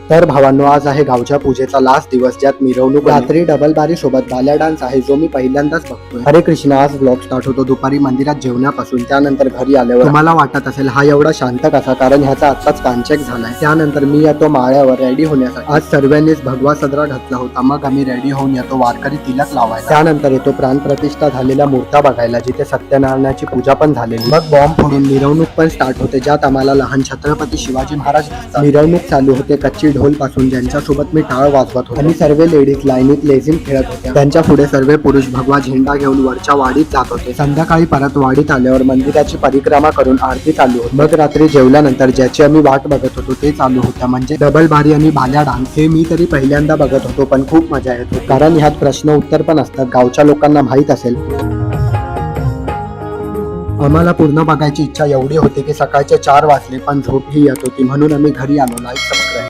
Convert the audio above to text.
तर भावांनो, आज आहे गावच्या पूजेचा लास्ट दिवस, ज्यात मिरवणूक रात्री डबल बारी सोबत बाल्या डान्स आहे, जो मी पहिल्यांदाच बघतोय. हरे कृष्ण. आज ब्लॉग स्टार्ट होतो दुपारी मंदिरात जेवणापासून. त्यानंतर घरी आल्यावर तुम्हाला वाटत असेल हा एवढा शांत कसा, कारण ह्याचा आत्ताच कानचेक झालाय. त्यानंतर मी येतो माळ्यावर रेडी होण्यासाठी. आज सर्वांनीच भगवा सदरा घातला होता. मग आम्ही रेडी होऊन येतो वारकरी तिलक लावायला. त्यानंतर येतो प्राणप्रतिष्ठा झालेल्या मूर्त्या बघायला, जिथे सत्यनारायणाची पूजा पण झालेली. मग बॉम्ब फोडून मिरवणूक पण स्टार्ट होते, ज्यात आम्हाला लहान छत्रपती शिवाजी महाराज दिसतात. मिरवणूक चालू होते कच्ची ढोल पासून, ज्यांच्यासोबत मी टाळ वाजवत होतो. आणि सर्व लेडीज लाईनीत लेझिम खेळत होत्या. त्यांच्या पुढे सर्व पुरुष भगवा झेंडा घेऊन वरच्या वाडीत जात होते. संध्याकाळी परत वाडीत आल्यावर मंदिराची परिक्रमा करून आरती चालू होती. मग रात्री जेवल्यानंतर ज्याची आम्ही वाट बघत होतो ते चालू होत्या, म्हणजे डबल बारी आणि बाल्या डान्स. हे मी तरी पहिल्यांदा बघत होतो, पण खूप मजा येत होती, कारण ह्यात प्रश्न उत्तर पण असतात. गावच्या लोकांना माहित असेल. आम्हाला पूर्ण बघायची इच्छा एवढी होती की सकाळचे 4 वाजले, पण झोप ही येत होती. म्हणून आम्ही घरी आलो. Like subscribe